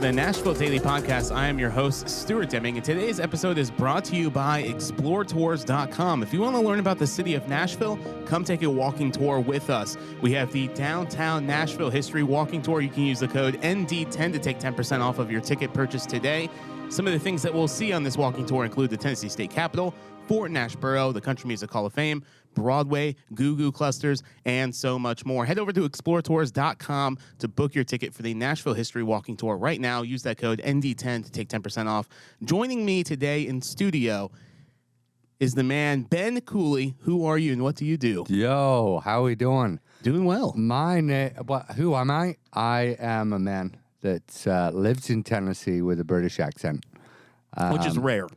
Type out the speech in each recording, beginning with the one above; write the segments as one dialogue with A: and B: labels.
A: the Nashville Daily Podcast. I am your host, Stuart Deming, and today's episode is brought to you by ExploreTours.com. If you want to learn about the city of Nashville, come take a walking tour with us. We have the Downtown Nashville History Walking Tour. You can use the code ND10 to take 10% off of your ticket purchase today. Some of the things that we'll see on this walking tour include the Tennessee State Capitol, Fort Nash Borough, the Country Music Hall of Fame, Broadway, Goo Goo Clusters, and so much more. Head over to ExploreTours.com to book your ticket for the Nashville History Walking Tour right now. Use that code ND10 to take 10% off. Joining me today in studio is the man, Ben Cooley. Who are you and what do you do?
B: Yo, how we doing?
A: Doing well.
B: Who am I? I am a man that lives in Tennessee with a British accent.
A: Which is rare.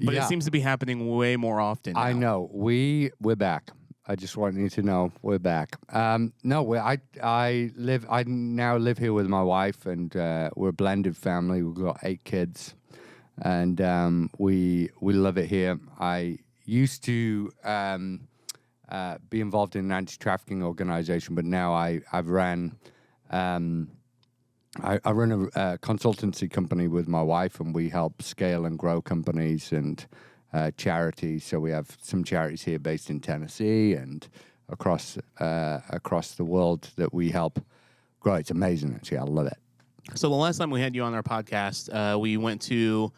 A: But
B: yeah.
A: It seems to be happening way more often now.
B: I know. We're back. I just want you to know we're back. I now live here with my wife, and we're a blended family. We've got 8 kids, and we love it here. I used to be involved in an anti-trafficking organization, but now I've ran. I run a consultancy company with my wife, and we help scale and grow companies and charities. So we have some charities here based in Tennessee and across the world that we help grow. It's amazing, actually. I love it.
A: So the last time we had you on our podcast, we went to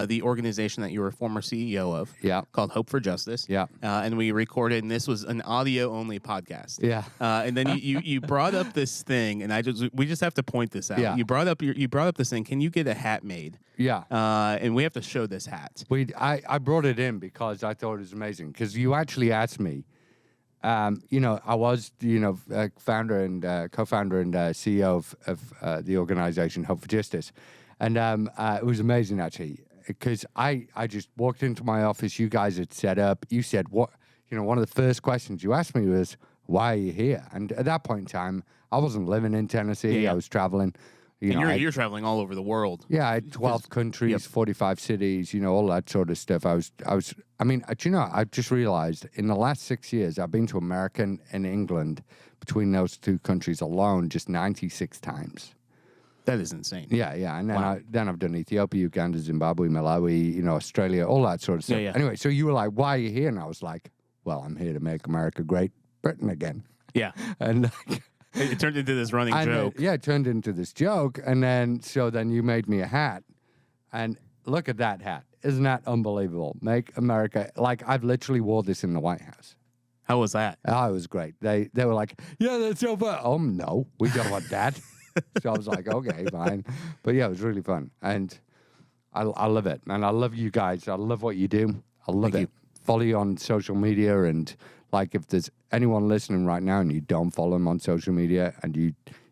A: the organization that you were a former CEO of, called Hope for Justice. And we recorded, and this was an audio-only podcast. And then you brought up this thing, and we just have to point this out. You brought up this thing. Can you get a hat made? And we have to show this hat.
B: I brought it in because I thought it was amazing. Because you actually asked me. I was founder and co-founder and CEO of the organization Hope for Justice, and it was amazing actually. Because I just walked into my office, you guys had set up, you said, one of the first questions you asked me was, why are you here? And at that point in time, I wasn't living in Tennessee, I was traveling.
A: You're traveling all over the world.
B: Yeah, I had 12 countries, 45 cities, all that sort of stuff. I just realized in the last 6 years, I've been to America and England, between those 2 countries alone, just 96 times.
A: That is insane.
B: Yeah, and then I've done Ethiopia, Uganda, Zimbabwe, Malawi, Australia, all that sort of stuff. Anyway, so you were like, why are you here? And I was like, well, I'm here to make America great Britain again.
A: Yeah.
B: And
A: it turned into this running joke.
B: It turned into this joke. And then you made me a hat. And look at that hat. Isn't that unbelievable? Make America, I've literally wore this in the White House.
A: How was that?
B: Oh, it was great. They were like, yeah, that's so fun. Oh, no, we don't want that. So I was like, okay, fine. But yeah, it was really fun. And I love it, man. I love you guys. I love what you do. I love it. Follow you on social media. And if there's anyone listening right now and you don't follow them on social media, and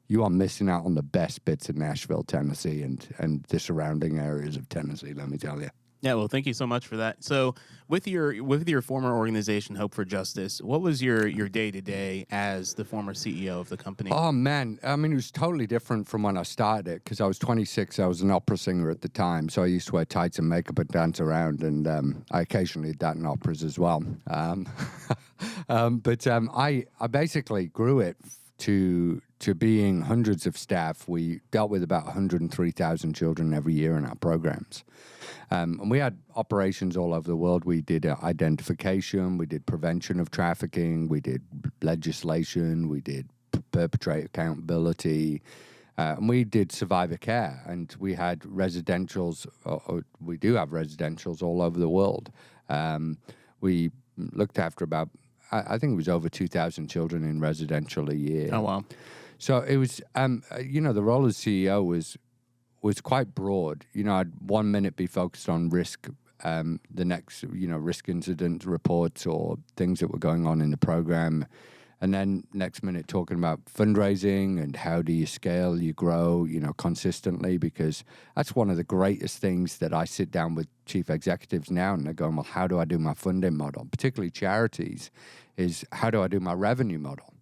B: you are missing out on the best bits of Nashville, Tennessee, and the surrounding areas of Tennessee, let me tell you.
A: Yeah, well, thank you so much for that. So, with your former organization, Hope for Justice, what was your day-to-day as the former CEO of the company?
B: Oh, man. I mean, it was totally different from when I started it, because I was 26. I was an opera singer at the time, so I used to wear tights and makeup and dance around, and I occasionally did that in operas as well. But I basically grew it to being hundreds of staff. We dealt with about 103,000 children every year in our programs. And we had operations all over the world. We did identification, we did prevention of trafficking, we did legislation, we did perpetrator accountability, and we did survivor care. And we had residentials, we do have residentials all over the world. We looked after about, I think it was over 2,000 children in residential a year.
A: Oh, wow.
B: So it was, the role as CEO was quite broad. I'd 1 minute be focused on risk, the next, risk incident reports or things that were going on in the program. And then next minute talking about fundraising and how do you scale, you grow, consistently, because that's one of the greatest things that I sit down with chief executives now and they're going, well, how do I do my funding model? Particularly charities, is how do I do my revenue model?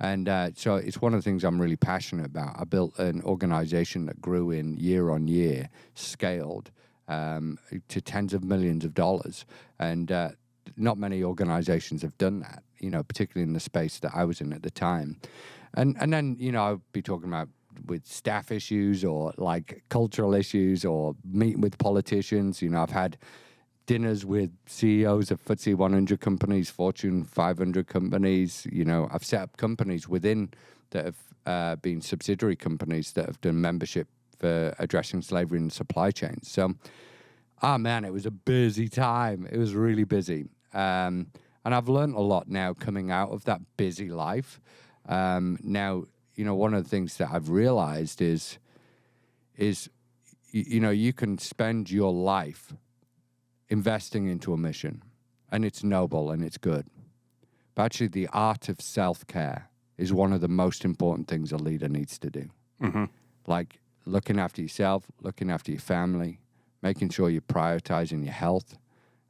B: And so it's one of the things I'm really passionate about. I built an organization that grew in year on year, scaled to tens of millions of dollars. And not many organizations have done that, particularly in the space that I was in at the time. And then, I'll be talking about with staff issues or like cultural issues or meeting with politicians. You know, I've had dinners with CEOs of FTSE 100 companies, Fortune 500 companies. You know, I've set up companies within that have been subsidiary companies that have done membership for addressing slavery in supply chains. So, man, it was a busy time. It was really busy. And I've learned a lot now coming out of that busy life. Now, you know, one of the things that I've realized is, you know, you can spend your life investing into a mission, and it's noble and it's good. But actually, the art of self-care is one of the most important things a leader needs to do. Mm-hmm. Like looking after yourself, looking after your family, making sure you're prioritizing your health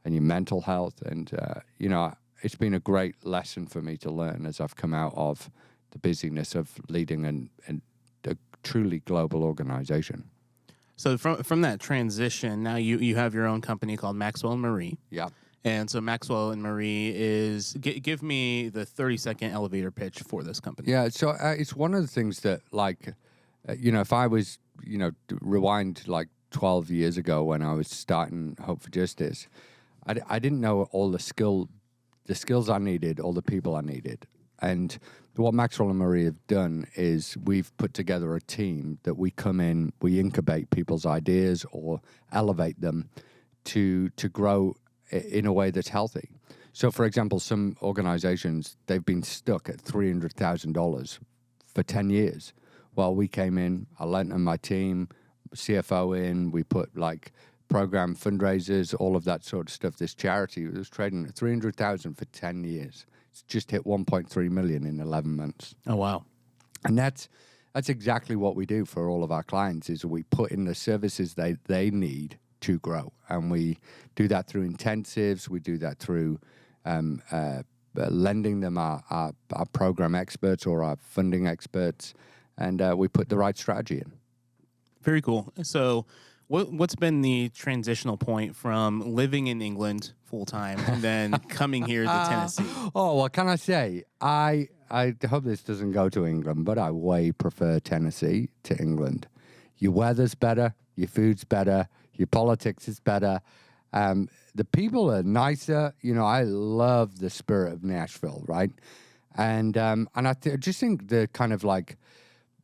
B: and your mental health. And, you know, it's been a great lesson for me to learn as I've come out of the busyness of leading a truly global organization.
A: So from that transition, now you have your own company called Maxwell and Marie.
B: Yeah.
A: And so Maxwell and Marie is, give me the 30-second elevator pitch for this company.
B: Yeah, so it's one of the things that, like, you know, if I was, you know, rewind like 12 years ago when I was starting Hope for Justice, I didn't know all the skills I needed, all the people I needed. And what Maxwell and Marie have done is we've put together a team that we come in, we incubate people's ideas or elevate them to grow in a way that's healthy. So, for example, some organizations, they've been stuck at $300,000 for 10 years. Well, we came in, I lent on my team, CFO in, we put like program fundraisers, all of that sort of stuff. This charity was trading at $300,000 for 10 years. It's just hit 1.3 million in 11 months.
A: Oh, wow.
B: And that's exactly what we do for all of our clients is we put in the services they need to grow. And we do that through intensives. We do that through lending them our program experts or our funding experts. And we put the right strategy in.
A: Very cool. So what's been the transitional point from living in England full-time and then coming here to Tennessee?
B: Oh, what can I say? I hope this doesn't go to England, but I way prefer Tennessee to England. Your weather's better, your food's better, your politics is better. The people are nicer. You know, I love the spirit of Nashville, right? And I just think the kind of like,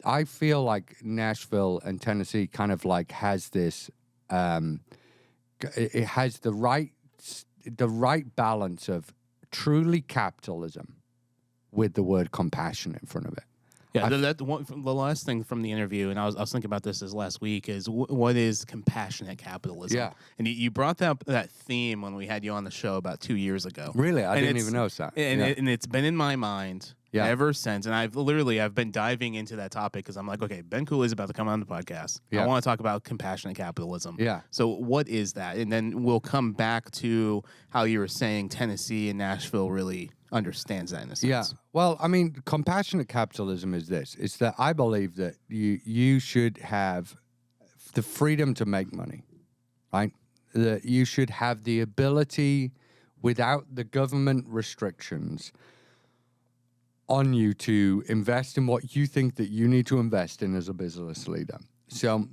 B: I feel like Nashville and Tennessee kind of like has this, it has the right balance of truly capitalism with the word compassion in front of it.
A: Yeah, the last thing from the interview, and I was thinking about this last week, is what is compassionate capitalism?
B: Yeah.
A: And you brought that theme when we had you on the show about 2 years ago.
B: Really? I didn't even notice that.
A: And it's been in my mind ever since. And I've been diving into that topic because I'm like, okay, Ben Cooley is about to come on the podcast. Yeah. I want to talk about compassionate capitalism.
B: Yeah.
A: So what is that? And then we'll come back to how you were saying Tennessee and Nashville really understands that in a sense.
B: Yeah. Well, I mean, compassionate capitalism is this. It's that I believe that you should have the freedom to make money, right? That you should have the ability without the government restrictions on you to invest in what you think that you need to invest in as a business leader. So,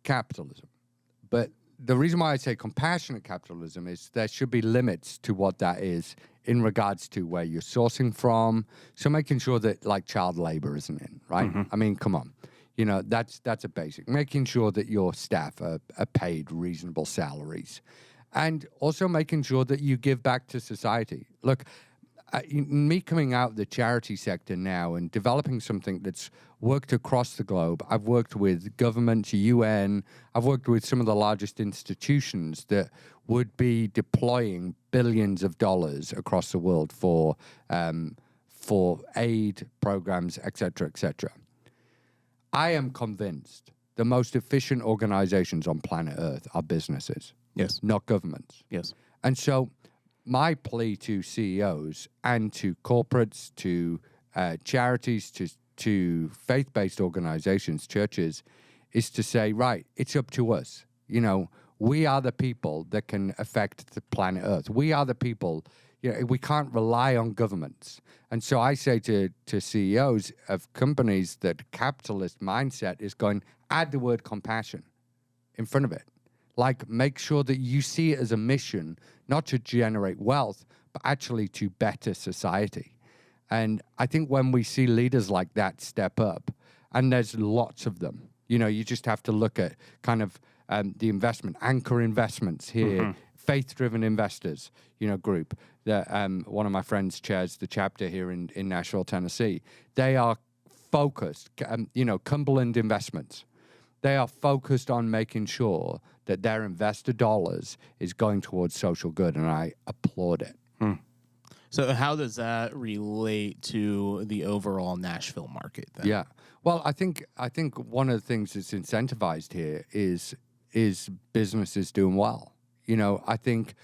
B: capitalism. But the reason why I say compassionate capitalism is there should be limits to what that is in regards to where you're sourcing from. So making sure that like child labor isn't in, right? Mm-hmm. I mean, come on. You know, that's a basic. Making sure that your staff are paid reasonable salaries. And also making sure that you give back to society. Look, me coming out of the charity sector now and developing something that's worked across the globe. I've worked with governments, UN. I've worked with some of the largest institutions that would be deploying billions of dollars across the world for aid programs, et cetera, et cetera. I am convinced the most efficient organizations on planet Earth are businesses.
A: Yes.
B: Not governments.
A: Yes.
B: And so my plea to CEOs and to corporates, to charities, to faith-based organizations, churches, is to say, right, it's up to us. You know, we are the people that can affect the planet Earth. We are the people, we can't rely on governments. And so I say to CEOs of companies that capitalist mindset is going, add the word compassion in front of it. Like, make sure that you see it as a mission, not to generate wealth, but actually to better society. And I think when we see leaders like that step up, and there's lots of them, you just have to look at kind of the investment, anchor investments here, faith-driven investors, group that one of my friends chairs the chapter here in Nashville, Tennessee. They are focused, Cumberland Investments. They are focused on making sure that their investor dollars is going towards social good, and I applaud it.
A: So how does that relate to the overall Nashville market then?
B: Yeah. Well, I think one of the things that's incentivized here is businesses doing well. I think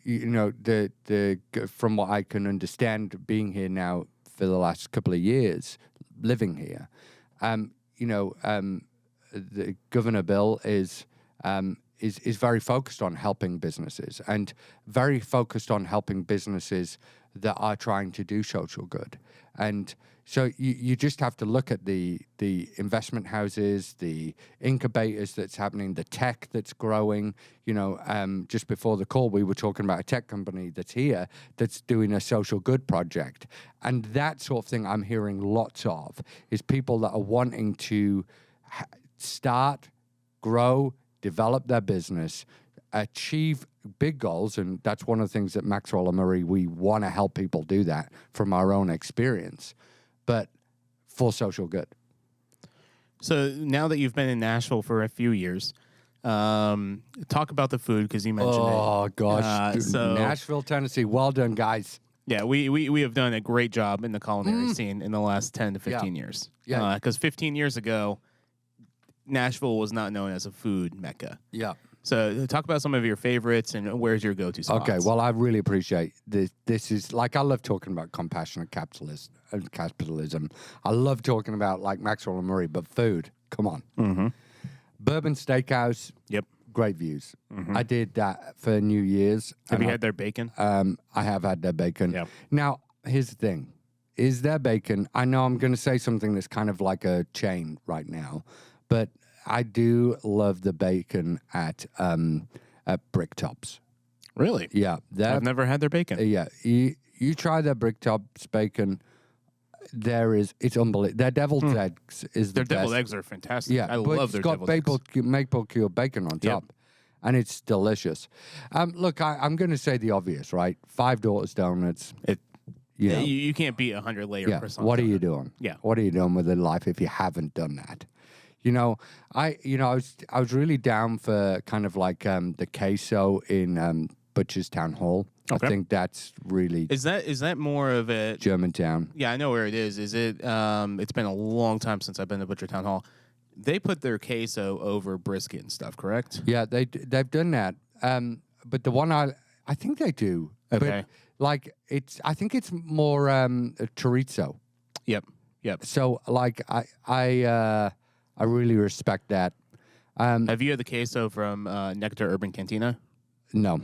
B: the from what I can understand, being here now for the last couple of years, living here, the Governor Bill is very focused on helping businesses and very focused on helping businesses that are trying to do social good. And so you just have to look at the investment houses, the incubators that's happening, the tech that's growing. Just before the call, we were talking about a tech company that's here that's doing a social good project. And that sort of thing I'm hearing lots of is people that are wanting to start, grow, develop their business, achieve big goals, and that's one of the things that Maxwell and Marie, we want to help people do that from our own experience, but for social good.
A: So now that you've been in Nashville for a few years, talk about the food, because you mentioned it.
B: Oh, gosh. Nashville, Tennessee. Well done, guys.
A: Yeah, we have done a great job in the culinary scene in the last 10 to 15 years.
B: Yeah.
A: Because 15 years ago, Nashville was not known as a food mecca.
B: Yeah.
A: So talk about some of your favorites and where's your go-to spots.
B: Okay, well, I really appreciate this. This is, like, I love talking about compassionate capitalism. I love talking about, like, Maxwell and Murray, but food, come on. Bourbon Steakhouse.
A: Yep.
B: Great views. I did that for New Year's.
A: Have you had their bacon?
B: I have had their bacon.
A: Yep.
B: Now, here's the thing. Is their bacon, I know I'm going to say something that's kind of like a chain right now, but I do love the bacon at Bricktops.
A: Really?
B: Yeah.
A: I've never had their bacon.
B: Yeah. You try their Bricktops bacon. It's unbelievable. Their deviled eggs is the
A: Their
B: best.
A: deviled eggs are fantastic.
B: Yeah,
A: I love their deviled eggs.
B: It's got maple cured bacon on top. And it's delicious. Look, I'm going to say the obvious, right? Five Daughters Donuts.
A: You can't beat 100-layer croissant.
B: What are you doing?
A: Yeah.
B: What are you doing with your life if you haven't done that? I was really down for kind of like the queso in Butcher's Town Hall.
A: Okay.
B: I think that's really
A: Is that more of a
B: Germantown.
A: Yeah, I know where it is. Is it? It's been a long time since I've been to Butcher Town Hall. They put their queso over brisket and stuff, correct?
B: Yeah, they've done that. But the one I think they do.
A: Okay.
B: But like I think it's more chorizo.
A: Yep.
B: So like I really respect that.
A: Have you had the queso from Nectar Urban Cantina?
B: No.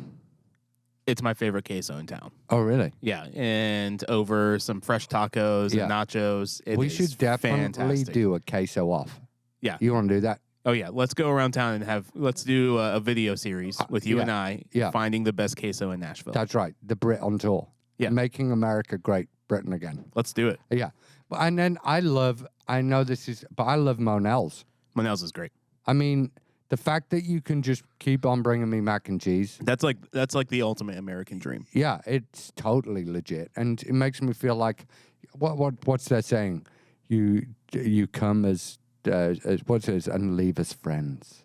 A: It's my favorite queso in town.
B: Oh, really?
A: Yeah, and over some fresh tacos and nachos.
B: We should definitely
A: fantastic.
B: do a queso off.
A: Yeah.
B: You want to do that?
A: Oh, yeah. Let's go around town and let's do a video series with you and I finding the best queso in Nashville.
B: That's right. The Brit on tour.
A: Yeah.
B: Making America Great Britain again.
A: Let's do it.
B: Yeah. And then I love Monell's.
A: Monell's is great.
B: I mean, the fact that you can just keep on bringing me mac and cheese.
A: That's like the ultimate American dream.
B: Yeah, it's totally legit. And it makes me feel like, what's that saying? You come as what's it, and leave as friends.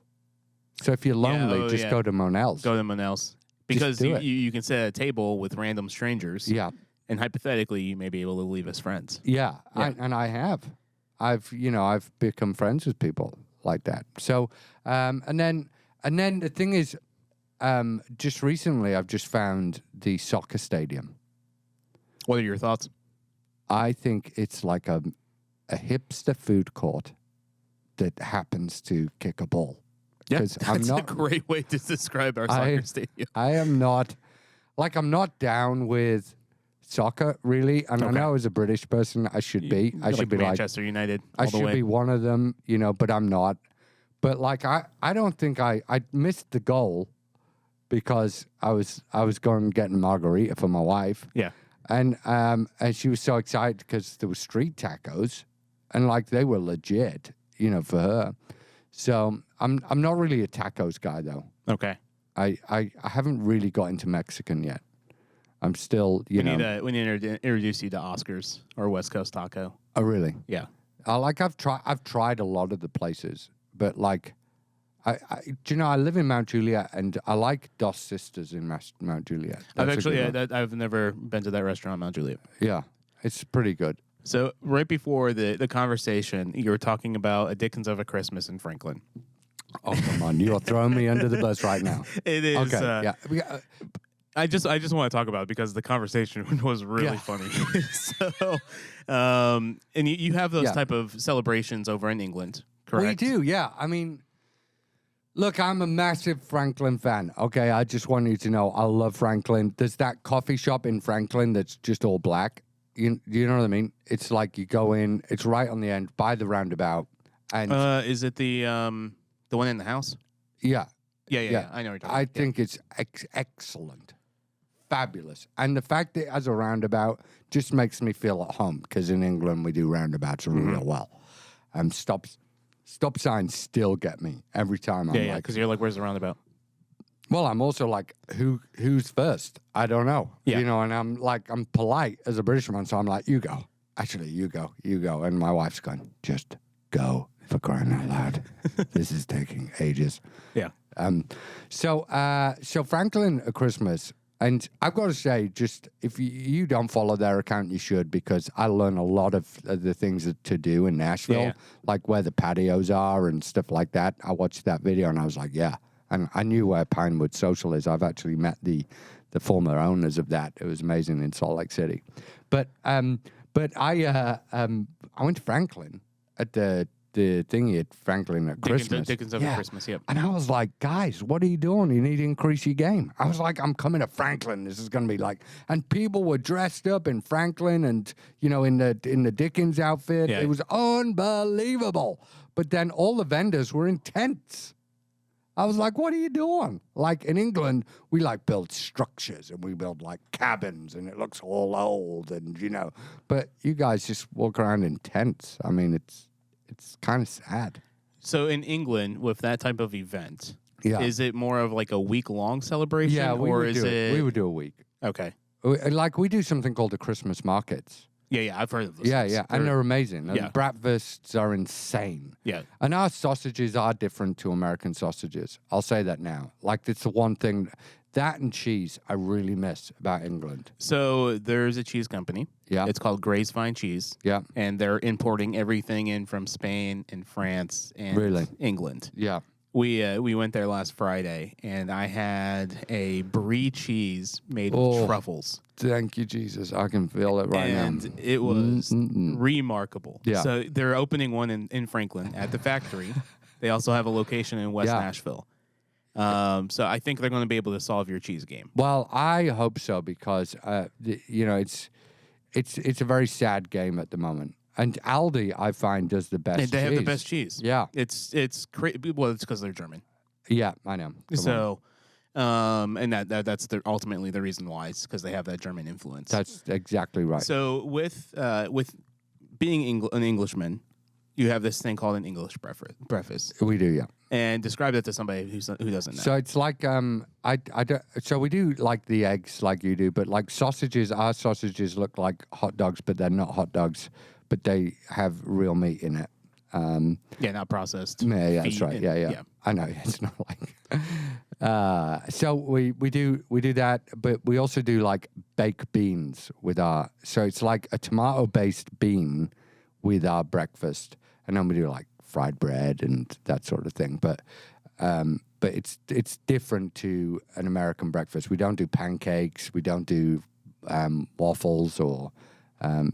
B: So if you're lonely, go to Monell's.
A: Go to Monell's. Because you can sit at a table with random strangers.
B: Yeah.
A: And hypothetically, you may be able to leave as friends.
B: Yeah. I have. I've become friends with people like that. So, and then the thing is, just recently I've just found the soccer stadium.
A: What are your thoughts?
B: I think it's like a hipster food court that happens to kick a ball.
A: Yeah, that's a great way to describe our soccer stadium.
B: I am not like I'm not down with soccer really, and I know as a British person I should be. I should be
A: Manchester United. I
B: should be one of them, but I'm not. But like I don't think I missed the goal because I was going getting margarita for my wife.
A: Yeah.
B: And she was so excited because there were street tacos, and like they were legit, for her. So I'm not really a tacos guy though.
A: Okay.
B: I haven't really got into Mexican yet. I'm still,
A: we need to introduce you to Oscars or West Coast Taco.
B: Oh really?
A: Yeah.
B: I've tried a lot of the places, but like, I live in Mount Juliet, and I like Dos Sisters in Mount Juliet.
A: I've never been to that restaurant, Mount Juliet.
B: Yeah, it's pretty good.
A: So right before the conversation, you were talking about A Dickens of a Christmas in Franklin.
B: Oh, come on. You are throwing me under the bus right now.
A: It is.
B: Okay, yeah.
A: I just want to talk about it because the conversation was really funny. So, and you have those type of celebrations over in England, correct?
B: We do, yeah. I mean, look, I'm a massive Franklin fan, okay? I just want you to know I love Franklin. There's that coffee shop in Franklin that's just all black. You know what I mean? It's like you go in, it's right on the end, by the roundabout. And
A: is it the one in the house?
B: Yeah.
A: Yeah. I know what you're talking about.
B: I think it's excellent. Fabulous. And the fact that it has a roundabout just makes me feel at home, because in England we do roundabouts real well. Stop signs still get me every time.
A: Yeah, because you're like, where's the roundabout?
B: Well, I'm also like, who's first? I don't know.
A: Yeah.
B: And I'm polite as a British man, so I'm like, you go. Actually, you go. And my wife's going, just go, for crying out loud. This is taking ages.
A: Yeah.
B: So Franklin at Christmas, and I've got to say, just if you don't follow their account, you should, because I learn a lot of the things to do in Nashville, like where the patios are and stuff like that. I watched that video and I was like, yeah. And I knew where Pinewood Social is. I've actually met the former owners of that. It was amazing in Salt Lake City. But I went to Franklin at the thingy at Franklin at Christmas.
A: Dickens of Christmas, yep.
B: And I was like, guys, what are you doing? You need to increase your game. I was like, I'm coming to Franklin. This is going to be like, and people were dressed up in Franklin and, in the Dickens outfit.
A: Yeah.
B: It was unbelievable. But then all the vendors were in tents. I was like, what are you doing? Like in England, we like build structures and we build like cabins and it looks all old and, but you guys just walk around in tents. I mean, it's kind of sad.
A: So in England, with that type of event,
B: Yeah.
A: is it more of like a week-long celebration?
B: Yeah, we would do a week.
A: Okay.
B: Like we do something called the Christmas markets.
A: Yeah, I've heard of those.
B: Yeah, and they're amazing.
A: Yeah.
B: And breakfasts are insane.
A: Yeah.
B: And our sausages are different to American sausages. I'll say that now. Like, it's the one thing, that and cheese, I really miss about England.
A: So there's a cheese company.
B: Yeah.
A: It's called Gray's Fine Cheese.
B: Yeah.
A: And they're importing everything in from Spain and France and England.
B: Yeah.
A: We went there last Friday, and I had a brie cheese made with truffles.
B: Thank you, Jesus. I can feel it right now.
A: And it was remarkable.
B: Yeah.
A: So they're opening one in Franklin at the factory. They also have a location in West Nashville. So I think they're going to be able to solve your cheese game.
B: Well, I hope so, because it's a very sad game at the moment. And Aldi, I find, does the best cheese.
A: They have the best cheese.
B: Yeah.
A: It's crazy. Well, it's because they're German.
B: Yeah, I know.
A: And that's ultimately the reason why. It's because they have that German influence.
B: That's exactly right.
A: So with being an Englishman, you have this thing called an English breakfast.
B: We do, yeah.
A: And describe that to somebody who doesn't know.
B: So it's like so we do like the eggs like you do, but like sausages, our sausages look like hot dogs, but they're not hot dogs, but they have real meat in it.
A: Not processed.
B: Yeah, that's right. Yeah. I know, it's not like. So we do that, but we also do like baked beans with our. So it's like a tomato-based bean with our breakfast, and then we do like fried bread and that sort of thing. But it's different to an American breakfast. We don't do pancakes. We don't do waffles or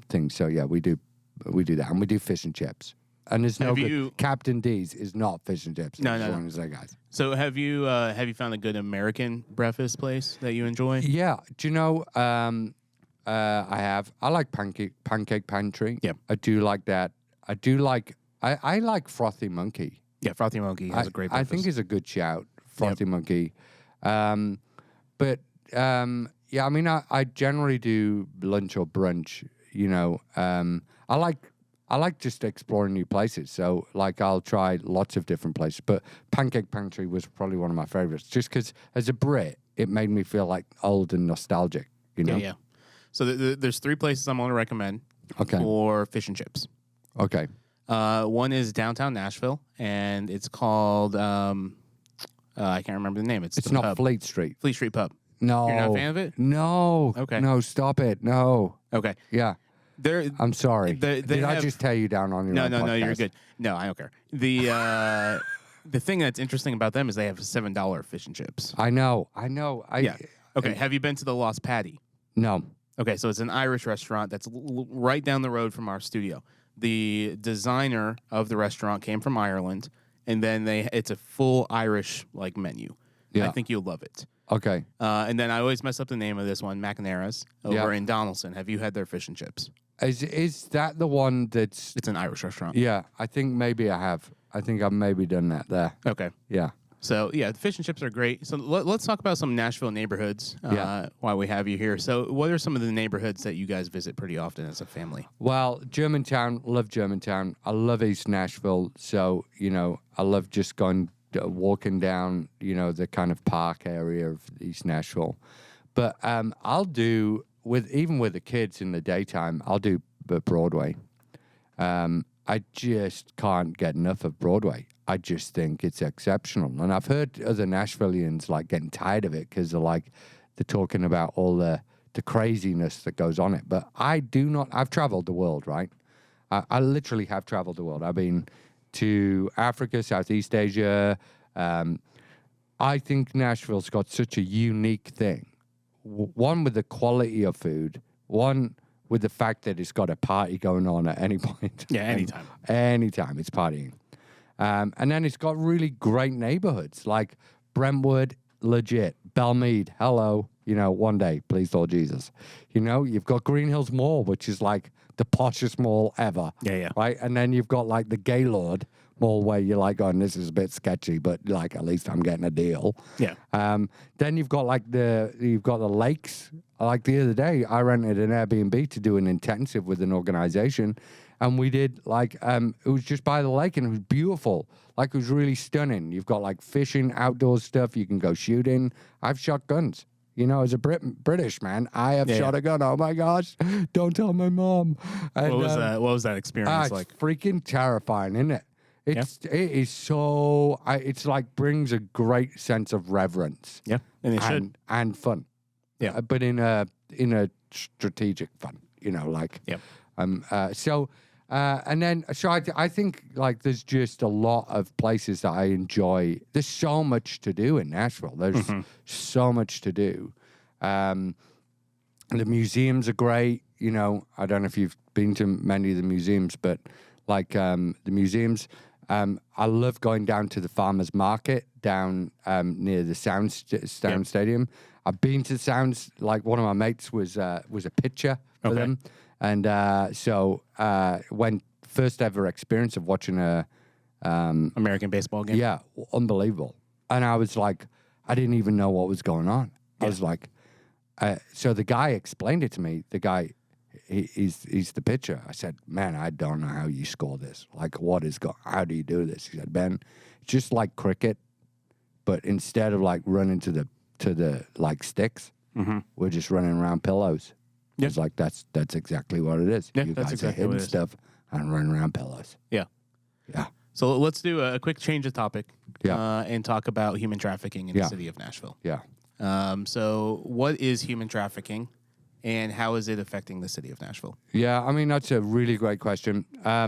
B: things. So yeah, we do that, and we do fish and chips. And there's no
A: Have
B: good.
A: you-
B: Captain D's is not fish and chips.
A: No,
B: I just
A: no.
B: wanted to say, guys.
A: So have you found a good American breakfast place that you enjoy?
B: Yeah. Do you know? I have. I like Pancake Pantry.
A: Yeah.
B: I do like that. I do like. I like Frothy Monkey.
A: Yeah, Frothy Monkey has a great
B: I
A: breakfast.
B: think it's a good shout, Frothy Monkey. But yeah, I mean, I generally do lunch or brunch. You know, I like just exploring new places. So, like, I'll try lots of different places. But Pancake Pantry was probably one of my favorites, just because as a Brit, it made me feel like old and nostalgic. You know?
A: Yeah. So there's 3 places I'm going to recommend for fish and chips.
B: Okay.
A: One is downtown Nashville, and it's called I can't remember the name. It's the
B: not
A: pub.
B: Fleet Street.
A: Fleet Street Pub.
B: No.
A: You're not a fan of it?
B: No.
A: Okay.
B: No, stop it. No.
A: Okay.
B: Yeah.
A: There.
B: I'm sorry.
A: They
B: Did I
A: have-
B: just tear you down on your
A: No,
B: own
A: no, you're
B: podcast?
A: good. No, I don't care. The thing that's interesting about them is they have $7 fish and chips.
B: I know.
A: Yeah. Okay. Have you been to the Lost Patty?
B: No.
A: Okay, so it's an Irish restaurant that's right down the road from our studio. The designer of the restaurant came from Ireland, and then it's a full Irish like menu.
B: Yeah.
A: I think you'll love it.
B: Okay.
A: And then I always mess up the name of this one, McNaira's, over
B: Yeah.
A: in Donaldson. Have you had their fish and chips?
B: Is that the one that's...
A: It's an Irish restaurant.
B: Yeah, I think maybe I have. I think I've maybe done that there.
A: Okay.
B: Yeah.
A: So, yeah, the fish and chips are great. So let's talk about some Nashville neighborhoods while we have you here. So what are some of the neighborhoods that you guys visit pretty often as a family?
B: Well, Germantown, love Germantown. I love East Nashville. So, you know, I love just going, walking down, you know, the kind of park area of East Nashville. But I'll do, even with the kids in the daytime, I'll do Broadway. I just can't get enough of Broadway. I just think it's exceptional. And I've heard other Nashvillians like getting tired of it because they're talking about all the craziness that goes on it. But I do not. I've traveled the world, right? I literally have traveled the world. I've been to Africa, Southeast Asia. I think Nashville's got such a unique thing. One with the quality of food. One with the fact that it's got a party going on at any point.
A: Yeah, anytime.
B: Anytime it's partying. And then it's got really great neighborhoods like Brentwood, legit. Belmead, hello. You know, one day, please, Lord Jesus. You know, you've got Green Hills Mall, which is like the poshest mall ever.
A: Yeah.
B: Right? And then you've got like the Gaylord Mall where you're like, oh, this is a bit sketchy, but like at least I'm getting a deal.
A: Yeah.
B: Then you've got the lakes. Like the other day, I rented an Airbnb to do an intensive with an organization. And we did it was just by the lake and it was beautiful. Like it was really stunning. You've got like fishing, outdoor stuff. You can go shooting. I've shot guns. You know, as a British man, I have shot a gun. Oh my gosh. Don't tell my mom. And,
A: What was that experience
B: it's
A: like?
B: freaking terrifying, isn't it? It is so, it's like brings a great sense of reverence.
A: Yeah, and it should.
B: And fun.
A: Yeah.
B: But in a strategic fun, you know, like.
A: Yeah.
B: And then, I think like there's just a lot of places that I enjoy. There's so much to do in Nashville. There's so much to do. The museums are great. You know, I don't know if you've been to many of the museums, but like the museums, I love going down to the farmers market down near the Sound Stadium. I've been to Sounds. Like one of my mates was a pitcher for them. And when first ever experience of watching a
A: American baseball game.
B: Yeah, unbelievable. And I was like, I didn't even know what was going on. I was like, so the guy explained it to me. The guy, he's the pitcher. I said, man, I don't know how you score this. Like, how do you do this? He said, Ben, it's just like cricket, but instead of like running to the like sticks, we're just running around pillows.
A: Yeah.
B: It's like that's exactly what it is.
A: Yeah,
B: you
A: that's
B: guys
A: exactly
B: are
A: what
B: hitting
A: it is.
B: stuff and running around pillows.
A: Yeah.
B: Yeah.
A: So let's do a quick change of topic.
B: Yeah.
A: And talk about human trafficking in the city of Nashville.
B: Yeah.
A: So what is human trafficking, and how is it affecting the city of Nashville?
B: Yeah, I mean, that's a really great question. I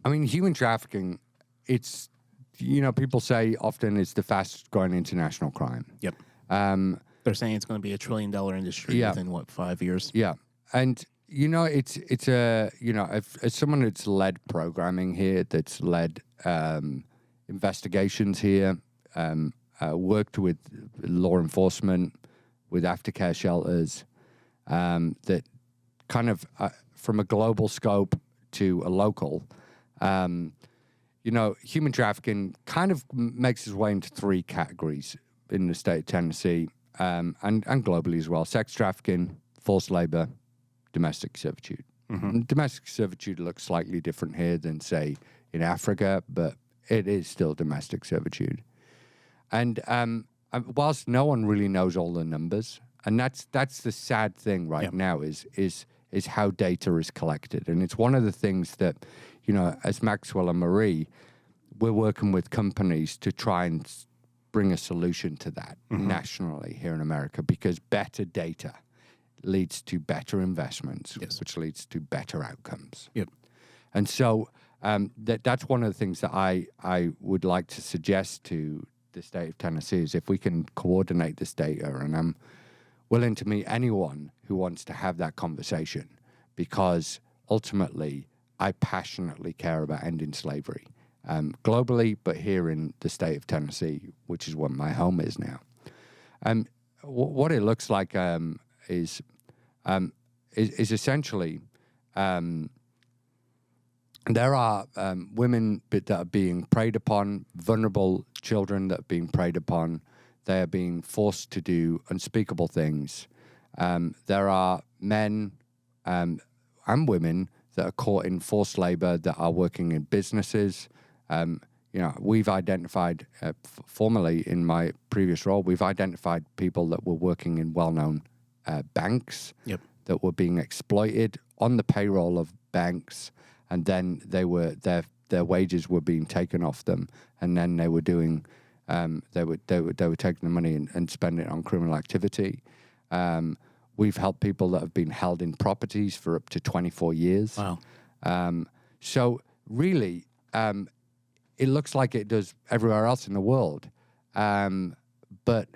B: mean, human trafficking, it's, you know, people say often it's the fastest growing international crime.
A: Yep. They're saying it's going to be $1 trillion industry within, 5 years?
B: Yeah. And It's a as someone that's led programming here, that's led investigations here, worked with law enforcement, with aftercare shelters, that kind of from a global scope to a local. Human trafficking kind of makes its way into three categories in the state of Tennessee, and globally as well: sex trafficking, forced labor, domestic servitude.
A: Mm-hmm.
B: Domestic servitude looks slightly different here than, say, in Africa, but it is still domestic servitude. And whilst no one really knows all the numbers, and that's the sad thing right now is how data is collected. And it's one of the things that, as Maxwell and Marie, we're working with companies to try and bring a solution to that nationally here in America, because better data leads to better investments, which leads to better outcomes.
A: Yep.
B: And so that's one of the things that I would like to suggest to the state of Tennessee is if we can coordinate this data, and I'm willing to meet anyone who wants to have that conversation, because ultimately I passionately care about ending slavery globally, but here in the state of Tennessee, which is what my home is now. What it looks like is essentially there are women that are being preyed upon, vulnerable children that are being preyed upon. They are being forced to do unspeakable things. There are men and women that are caught in forced labor that are working in businesses. We've identified, formerly in my previous role, we've identified people that were working in well-known banks that were being exploited on the payroll of banks, and then their wages were being taken off them, and then they were doing they were taking the money and spending it on criminal activity. We've helped people that have been held in properties for up to 24 years.
A: Wow.
B: So really, it looks like it does everywhere else in the world. But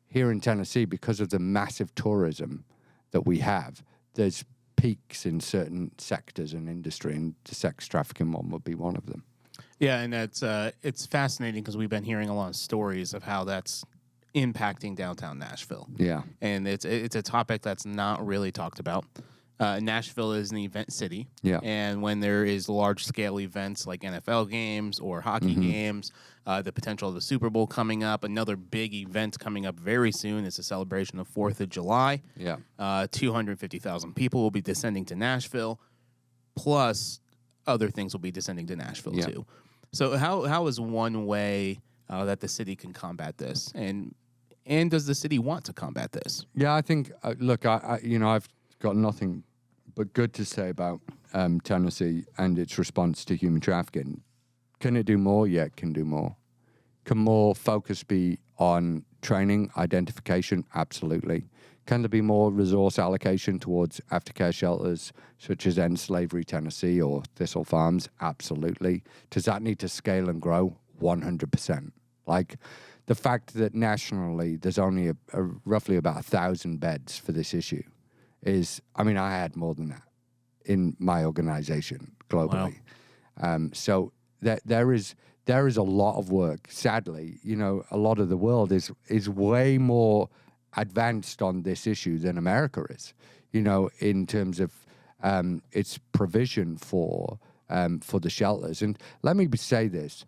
B: here in Tennessee, because of the massive tourism that we have, there's peaks in certain sectors and industry, and the sex trafficking one would be one of them.
A: Yeah, and it's fascinating because we've been hearing a lot of stories of how that's impacting downtown Nashville.
B: Yeah.
A: And it's a topic that's not really talked about. Nashville is an event city.
B: Yeah.
A: And when there is large-scale events like NFL games or hockey games, the potential of the Super Bowl coming up, another big event coming up very soon is a celebration of 4th of July.
B: Yeah.
A: 250,000 people will be descending to Nashville, plus other things will be descending to Nashville too. So how is one way that the city can combat this? And does the city want to combat this?
B: Yeah, I think, look, I've got nothing but good to say about Tennessee and its response to human trafficking. Can it do more? Yeah, it can do more. Can more focus be on training, identification? Absolutely. Can there be more resource allocation towards aftercare shelters such as End Slavery Tennessee or Thistle Farms? Absolutely. Does that need to scale and grow? 100%. Like the fact that nationally there's only roughly about 1,000 beds for this issue is, I had more than that in my organization globally.
A: Wow.
B: So there is a lot of work. Sadly, a lot of the world is way more advanced on this issue than America is, in terms of its provision for the shelters. And let me say this,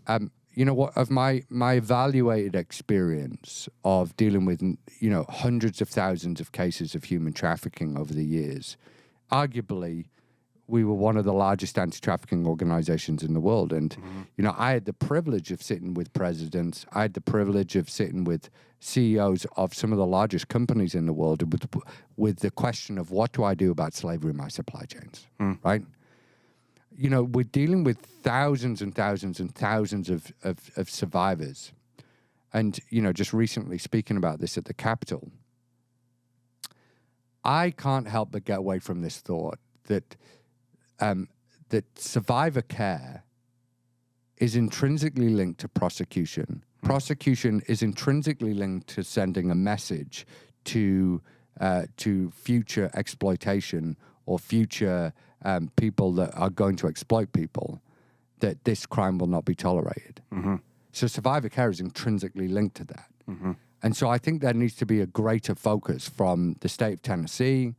B: of my evaluated experience of dealing with, hundreds of thousands of cases of human trafficking over the years, arguably we were one of the largest anti-trafficking organizations in the world. And, I had the privilege of sitting with presidents. I had the privilege of sitting with CEOs of some of the largest companies in the world with the question of what do I do about slavery in my supply chains, right? We're dealing with thousands and thousands and thousands of survivors. And, just recently speaking about this at the Capitol, I can't help but get away from this thought that survivor care is intrinsically linked to prosecution. Prosecution is intrinsically linked to sending a message to future exploitation or future people that are going to exploit people, that this crime will not be tolerated. So survivor care is intrinsically linked to that. And so I think there needs to be a greater focus from the state of Tennessee,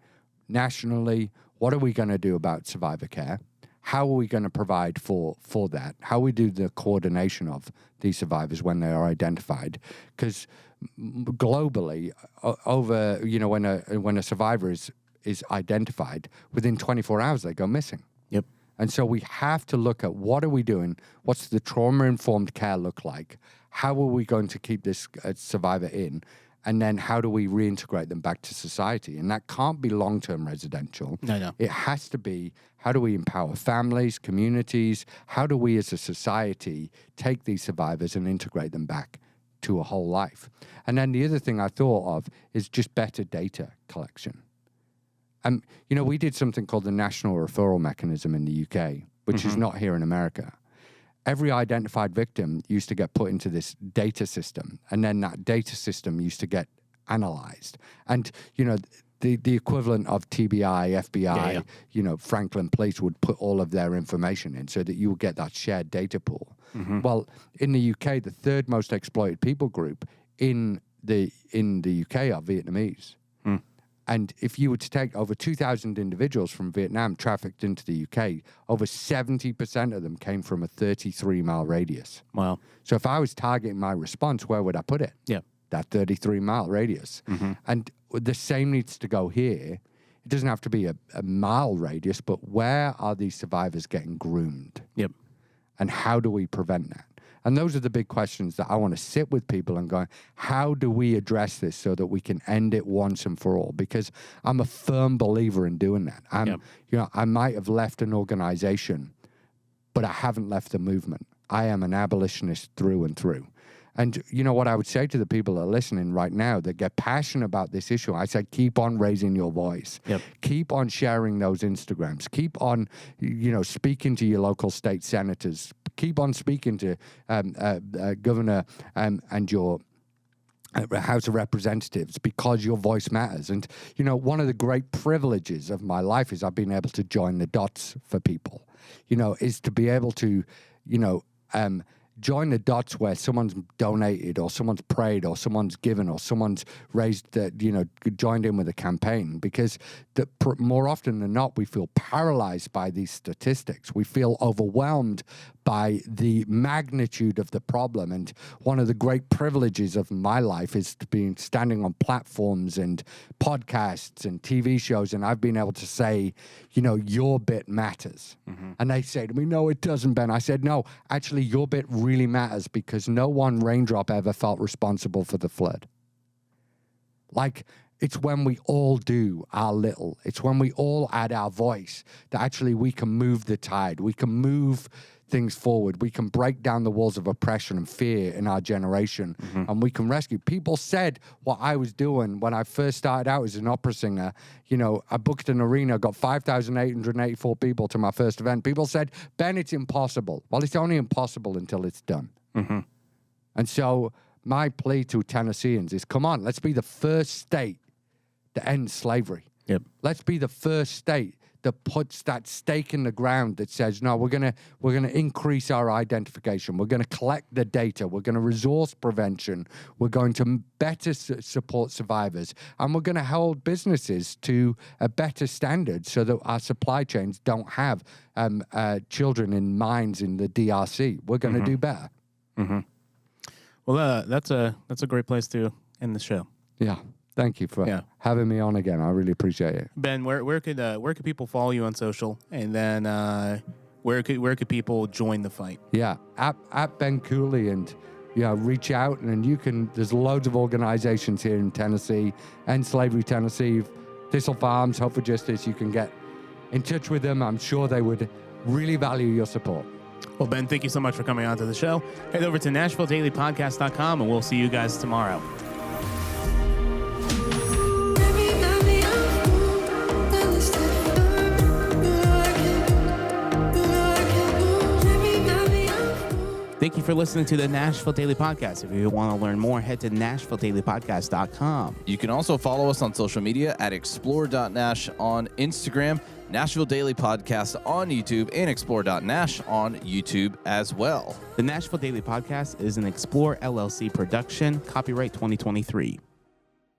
B: nationally. What are we going to do about survivor care? How are we going to provide for that? How we do the coordination of these survivors when they are identified? Because globally, over when a survivor is identified, within 24 hours they go missing.
A: Yep.
B: And so we have to look at what are we doing? What's the trauma-informed care look like? How are we going to keep this survivor in? And then how do we reintegrate them back to society? And that can't be long-term residential.
A: No.
B: It has to be, how do we empower families, communities? How do we as a society take these survivors and integrate them back to a whole life? And then the other thing I thought of is just better data collection. We did something called the National Referral Mechanism in the UK, which is not here in America. Every identified victim used to get put into this data system, and then that data system used to get analyzed. And, the equivalent of TBI, FBI, Franklin Police would put all of their information in so that you would get that shared data pool. Well, in the UK, the third most exploited people group in the UK are Vietnamese. And if you were to take over 2,000 individuals from Vietnam trafficked into the UK, over 70% of them came from a 33-mile radius.
A: Wow.
B: So if I was targeting my response, where would I put it?
A: Yeah.
B: That 33-mile radius. And the same needs to go here. It doesn't have to be a mile radius, but where are these survivors getting groomed?
A: Yep.
B: And how do we prevent that? And those are the big questions that I want to sit with people and go, how do we address this so that we can end it once and for all? Because I'm a firm believer in doing that. I might have left an organization, but I haven't left the movement. I am an abolitionist through and through. And what I would say to the people that are listening right now that get passionate about this issue, I say, keep on raising your voice.
A: Yep.
B: Keep on sharing those Instagrams. Keep on, speaking to your local state senators. Keep on speaking to governor and your House of Representatives, because your voice matters. And, one of the great privileges of my life is I've been able to join the dots for people, is to be able to, join the dots where someone's donated or someone's prayed or someone's given or someone's raised, joined in with a campaign. Because more often than not, we feel paralyzed by these statistics. We feel overwhelmed by the magnitude of the problem. And one of the great privileges of my life is to be standing on platforms and podcasts and TV shows. And I've been able to say, your bit matters. And they say to me, no, it doesn't, Ben. I said, no, actually, your bit really matters, because no one raindrop ever felt responsible for the flood. It's when we all do our little. It's when we all add our voice that actually we can move the tide. We can move things forward. We can break down the walls of oppression and fear in our generation, and we can rescue. People said what I was doing when I first started out as an opera singer. I booked an arena, got 5,884 people to my first event. People said, Ben, it's impossible. Well, it's only impossible until it's done. And so my plea to Tennesseans is, come on, let's be the first state to end slavery.
A: Yep.
B: Let's be the first state that puts that stake in the ground that says, no, we're gonna increase our identification. We're gonna collect the data. We're gonna resource prevention. We're going to better support survivors, and we're gonna hold businesses to a better standard so that our supply chains don't have children in mines in the DRC. We're gonna do better.
A: Well, that's a great place to end the show.
B: Yeah. Thank you for having me on again. I really appreciate it.
A: Ben, where could people follow you on social, and then where could people join the fight?
B: Yeah, at Ben Cooley, and reach out, and you can. There's loads of organizations here in Tennessee, End Slavery Tennessee, Thistle Farms, Hope for Justice. You can get in touch with them. I'm sure they would really value your support.
A: Well, Ben, thank you so much for coming on to the show. Head over to NashvilleDailyPodcast.com, and we'll see you guys tomorrow. Thank you for listening to the Nashville Daily Podcast. If you want to learn more, head to NashvilleDailyPodcast.com.
C: You can also follow us on social media at explore.nash on Instagram, Nashville Daily Podcast on YouTube, and explore.nash on YouTube as well.
A: The Nashville Daily Podcast is an Explore LLC production, copyright 2023.